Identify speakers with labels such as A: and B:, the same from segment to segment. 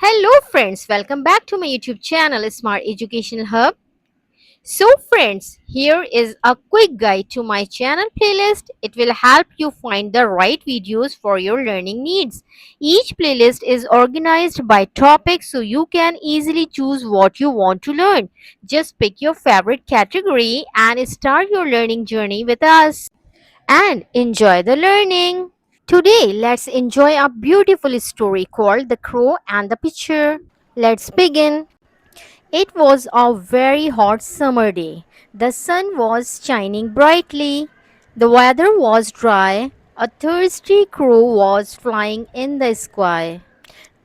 A: Hello friends, welcome back to my YouTube channel Smart Educational Hub. So friends, here is a quick guide to my channel playlist. It will help you find the right videos for your learning needs. Each playlist is organized by topic so you can easily choose what you want to learn. Just pick your favorite category and start your learning journey with us and enjoy the learning. Today, let's enjoy a beautiful story called The Crow and the Pitcher. Let's begin. It was a very hot summer day. The sun was shining brightly. The weather was dry. A thirsty crow was flying in the sky.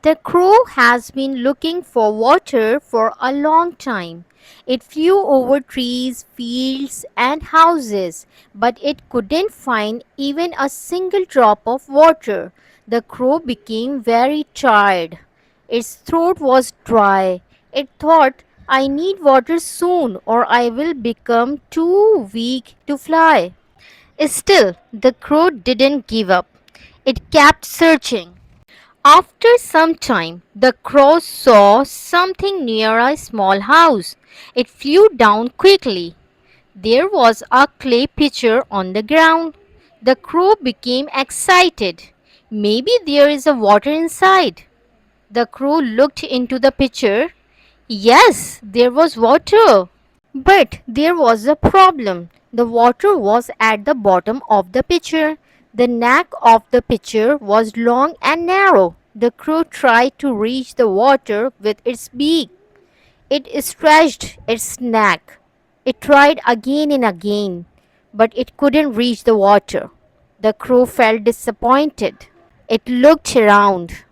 A: The crow has been looking for water for a long time. It flew over trees, fields, and houses, but it couldn't find even a single drop of water. The crow became very tired. Its throat was dry. It thought, I need water soon or I will become too weak to fly. Still, the crow didn't give up. It kept searching. After some time, the crow saw something near a small house. It flew down quickly. There was a clay pitcher on the ground. The crow became excited. Maybe there is a water inside. The crow looked into the pitcher. Yes, there was water. But there was a problem. The water was at the bottom of the pitcher. The neck of the pitcher was long and narrow. The crow tried to reach the water with its beak. It stretched its neck. It tried again and again, but it couldn't reach the water. The crow felt disappointed. It looked around.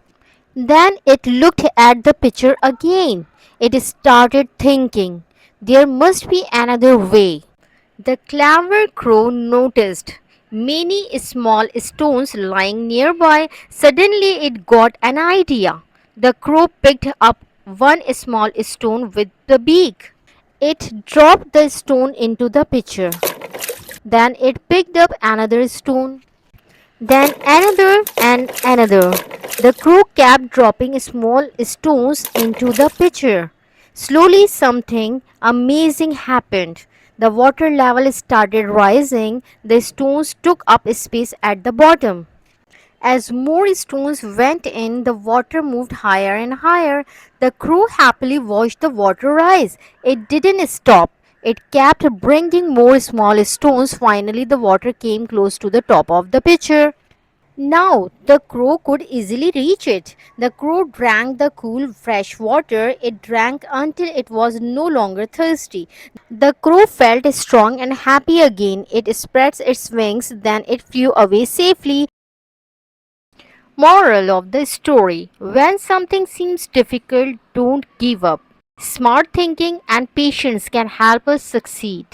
A: Then it looked at the picture again. It started thinking, there must be another way. The clever crow noticed many small stones lying nearby. Suddenly it got an idea. The crow picked up one small stone with the beak. It dropped the stone into the pitcher. Then it picked up another stone. Then another and another. The crow kept dropping small stones into the pitcher. Slowly, something amazing happened. The water level started rising. The stones took up space at the bottom. As more stones went in, the water moved higher and higher. The crow happily watched the water rise. It didn't stop. It kept bringing more small stones. Finally, the water came close to the top of the pitcher. Now the crow could easily reach it. The crow drank the cool, fresh water. It drank until it was no longer thirsty. The crow felt strong and happy again. It spread its wings, then it flew away safely. Moral of the story: when something seems difficult, don't give up. Smart thinking and patience can help us succeed.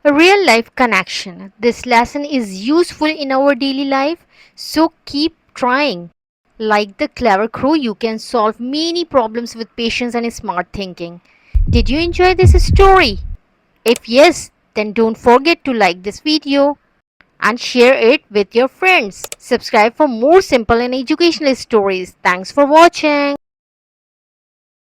A: A real life connection. This lesson is useful in our daily life, so keep trying. Like the clever crow, you can solve many problems with patience and smart thinking. Did you enjoy this story? If yes, then don't forget to like this video and share it with your friends. Subscribe for more simple and educational stories. Thanks for watching.